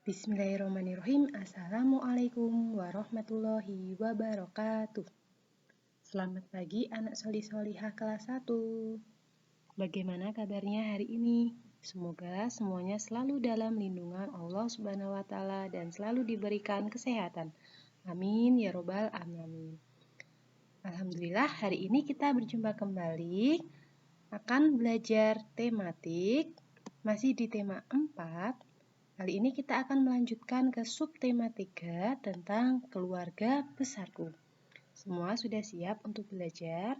Bismillahirrahmanirrahim. Assalamualaikum warahmatullahi wabarakatuh. Selamat pagi anak solih-solihah kelas 1. Bagaimana kabarnya hari ini? Semoga semuanya selalu dalam lindungan Allah Subhanahu wa Ta'ala dan selalu diberikan kesehatan. Amin ya robbal alamin. Alhamdulillah, hari ini kita berjumpa kembali akan belajar tematik masih di tema 4. Kali ini kita akan melanjutkan ke subtema 3 tentang keluarga besarku. Semua sudah siap untuk belajar?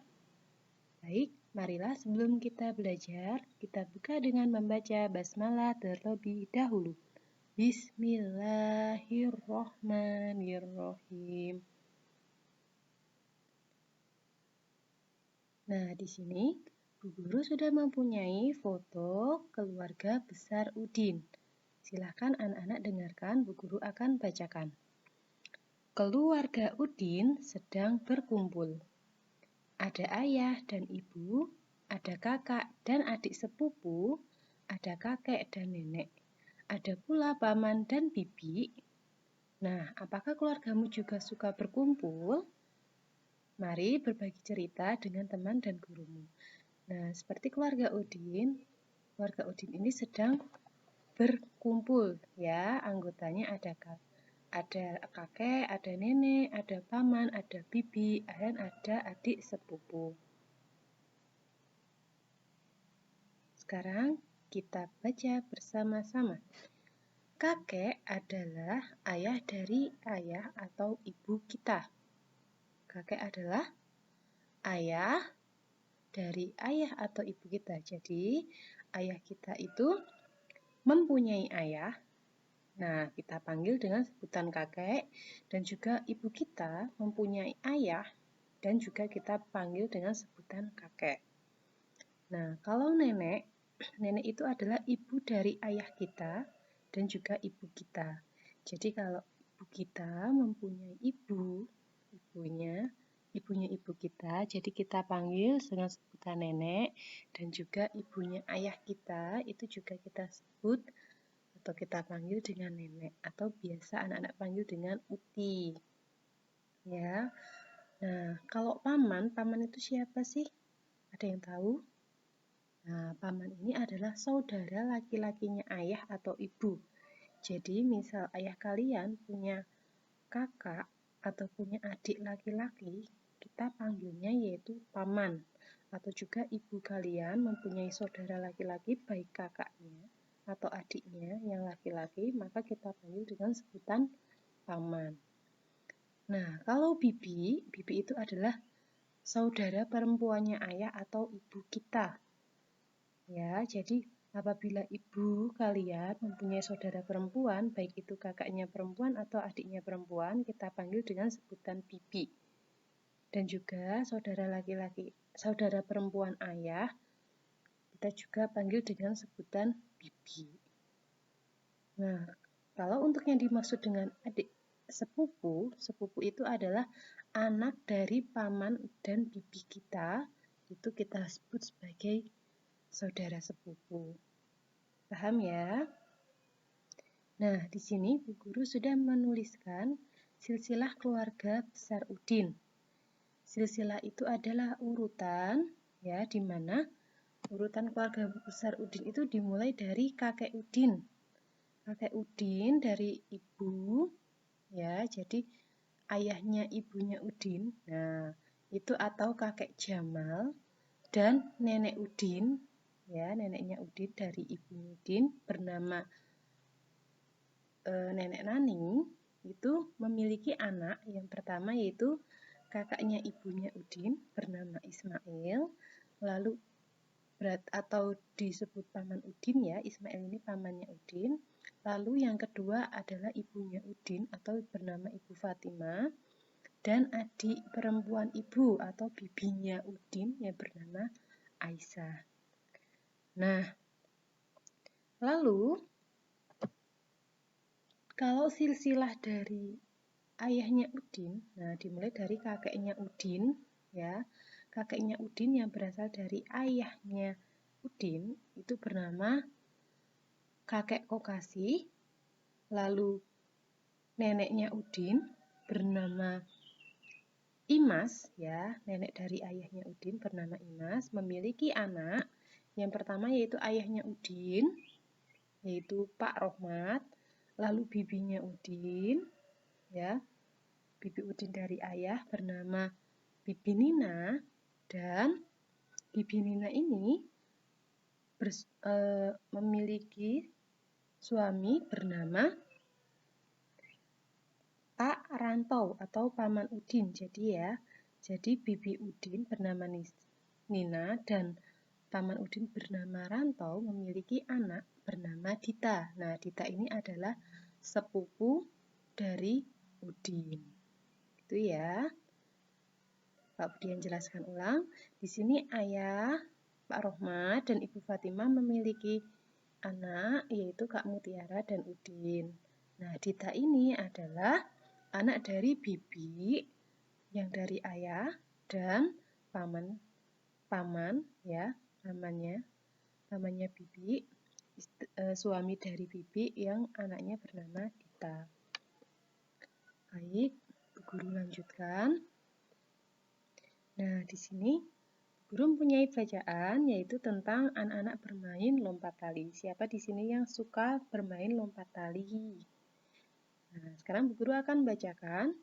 Baik, marilah sebelum kita belajar, kita buka dengan membaca basmalah terlebih dahulu. Bismillahirrohmanirrohim. Nah, di sini Bu Guru sudah mempunyai foto keluarga besar Udin. Silahkan anak-anak dengarkan, Bu Guru akan bacakan. Keluarga Udin sedang berkumpul. Ada ayah dan ibu, ada kakak dan adik sepupu, ada kakek dan nenek, ada pula paman dan bibi. Nah, apakah keluargamu juga suka berkumpul? Mari berbagi cerita dengan teman dan gurumu. Nah, seperti keluarga Udin ini sedang berkumpul ya, anggotanya ada kakek, ada nenek, ada paman, ada bibi, dan ada adik sepupu. Sekarang kita baca bersama-sama. Kakek adalah ayah dari ayah atau ibu kita. Kakek adalah ayah dari ayah atau ibu kita. Jadi, ayah kita itu mempunyai ayah. Nah, kita panggil dengan sebutan kakek, dan juga ibu kita mempunyai ayah dan juga kita panggil dengan sebutan kakek. Nah, kalau nenek itu adalah ibu dari ayah kita dan juga ibu kita. Jadi kalau ibu kita mempunyai ibunya ibu kita, jadi kita panggil dengan sebutan nenek, dan juga ibunya ayah kita itu juga kita sebut atau kita panggil dengan nenek, atau biasa anak-anak panggil dengan uti. Ya. Nah, kalau paman itu siapa sih? Ada yang tahu? Nah, paman ini adalah saudara laki-lakinya ayah atau ibu. Jadi, misal ayah kalian punya kakak atau punya adik laki-laki, kita panggilnya yaitu paman. Atau juga ibu kalian mempunyai saudara laki-laki, baik kakaknya atau adiknya yang laki-laki, maka kita panggil dengan sebutan paman. Nah, kalau bibi itu adalah saudara perempuannya ayah atau ibu kita. Ya, jadi apabila ibu kalian mempunyai saudara perempuan, baik itu kakaknya perempuan atau adiknya perempuan, kita panggil dengan sebutan bibi. Dan juga saudara perempuan ayah, kita juga panggil dengan sebutan bibi. Nah, kalau untuk yang dimaksud dengan adik sepupu itu adalah anak dari paman dan bibi kita, itu kita sebut sebagai saudara sepupu. Paham ya? Nah, di sini Bu Guru sudah menuliskan silsilah keluarga besar Udin. Silsilah itu adalah urutan ya, di mana urutan keluarga besar Udin itu dimulai dari kakek Udin. Kakek Udin dari ibu ya, jadi ayahnya ibunya Udin. Nah, itu atau kakek Jamal, dan nenek Udin ya, neneknya Udin dari ibunya Udin bernama nenek Nani, itu memiliki anak yang pertama yaitu kakaknya ibunya Udin bernama Ismail, lalu atau disebut paman Udin ya, Ismail ini pamannya Udin. Lalu yang kedua adalah ibunya Udin atau bernama Ibu Fatimah, dan adik perempuan ibu atau bibinya Udin yang bernama Aisyah. Nah, lalu kalau silsilah dari ayahnya Udin, nah dimulai dari kakeknya Udin ya. Kakeknya Udin yang berasal dari ayahnya Udin itu bernama kakek Kokasi. Lalu neneknya Udin bernama Imas, ya, nenek dari ayahnya Udin bernama Imas, memiliki anak. Yang pertama yaitu ayahnya Udin, yaitu Pak Rohmat. Lalu bibinya Udin, ya, bibi Udin dari ayah bernama Bibi Nina, dan Bibi Nina ini memiliki suami bernama Pak Rantau atau Paman Udin. Jadi Bibi Udin bernama Nina dan Paman Udin bernama Rantau memiliki anak bernama Dita. Nah, Dita ini adalah sepupu dari Udin. Itu ya. Pak Budian jelaskan ulang. Di sini ayah Pak Rohmat dan Ibu Fatimah memiliki anak, yaitu Kak Mutiara dan Udin. Nah, Dita ini adalah anak dari bibi yang dari ayah dan paman ya, pamannya bibi, suami dari bibi yang anaknya bernama Dita. Baik, Bu Guru lanjutkan. Nah, di sini Guru mempunyai bacaan yaitu tentang anak-anak bermain lompat tali. Siapa di sini yang suka bermain lompat tali? Nah, sekarang Bu Guru akan bacakan.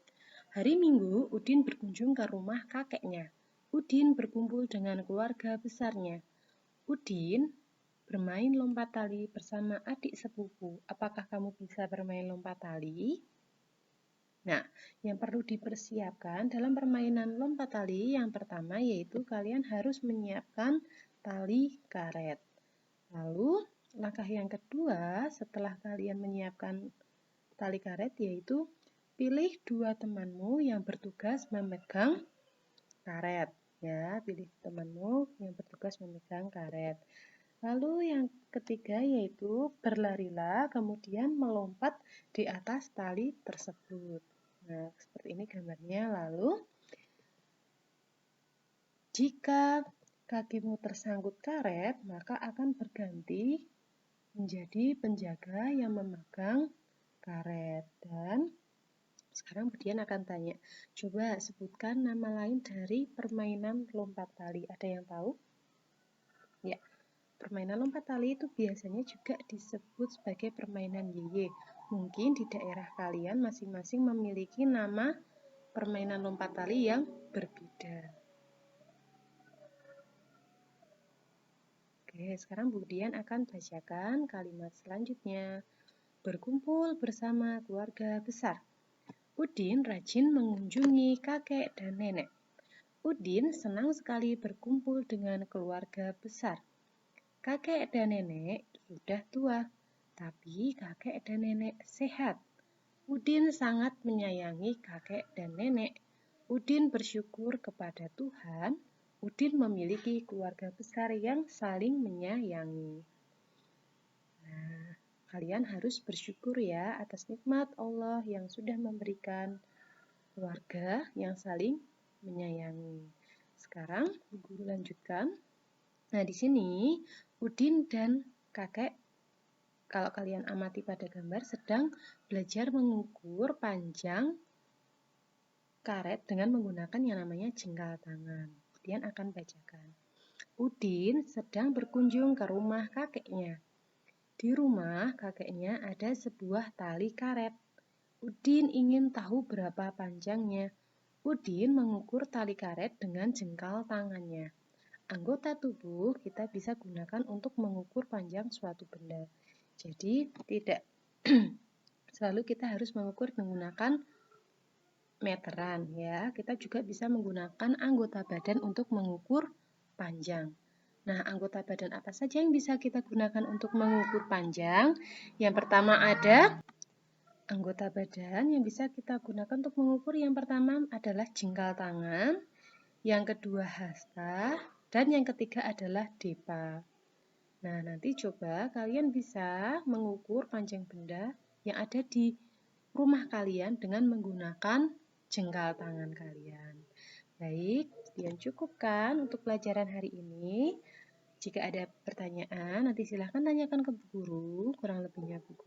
Hari Minggu, Udin berkunjung ke rumah kakeknya. Udin berkumpul dengan keluarga besarnya. Udin bermain lompat tali bersama adik sepupu. Apakah kamu bisa bermain lompat tali? Nah, yang perlu dipersiapkan dalam permainan lompat tali yang pertama yaitu kalian harus menyiapkan tali karet. Lalu, langkah yang kedua setelah kalian menyiapkan tali karet yaitu pilih dua temanmu yang bertugas memegang karet. Ya, pilih temanmu yang bertugas memegang karet. Lalu yang ketiga yaitu berlarilah kemudian melompat di atas tali tersebut. Nah, seperti ini gambarnya. Lalu jika kakimu tersangkut karet, maka akan berganti menjadi penjaga yang memegang karet. Dan sekarang Budian akan tanya, coba sebutkan nama lain dari permainan lompat tali. Ada yang tahu? Ya, permainan lompat tali itu biasanya juga disebut sebagai permainan yeye. Mungkin di daerah kalian masing-masing memiliki nama permainan lompat tali yang berbeda. Oke, sekarang Budian akan bacakan kalimat selanjutnya. Berkumpul bersama keluarga besar. Udin rajin mengunjungi kakek dan nenek. Udin senang sekali berkumpul dengan keluarga besar. Kakek dan nenek sudah tua, tapi kakek dan nenek sehat. Udin sangat menyayangi kakek dan nenek. Udin bersyukur kepada Tuhan. Udin memiliki keluarga besar yang saling menyayangi. Nah, kalian harus bersyukur ya atas nikmat Allah yang sudah memberikan keluarga yang saling menyayangi. Sekarang Guru lanjutkan. Nah, di sini Udin dan kakek, kalau kalian amati pada gambar, sedang belajar mengukur panjang karet dengan menggunakan yang namanya jengkal tangan. Kemudian akan bacakan. Udin sedang berkunjung ke rumah kakeknya. Di rumah kakeknya ada sebuah tali karet. Udin ingin tahu berapa panjangnya. Udin mengukur tali karet dengan jengkal tangannya. Anggota tubuh kita bisa gunakan untuk mengukur panjang suatu benda. Jadi tidak selalu kita harus mengukur menggunakan meteran ya. Kita juga bisa menggunakan anggota badan untuk mengukur panjang. Nah, anggota badan apa saja yang bisa kita gunakan untuk mengukur panjang? Yang pertama ada anggota badan yang bisa kita gunakan untuk mengukur. Yang pertama adalah jengkal tangan, yang kedua hasta, dan yang ketiga adalah depa. Nah, nanti coba kalian bisa mengukur panjang benda yang ada di rumah kalian dengan menggunakan jengkal tangan kalian. Baik, sekian cukup kan untuk pelajaran hari ini. Jika ada pertanyaan, nanti silahkan tanyakan ke Bu Guru. Kurang lebihnya Bu Guru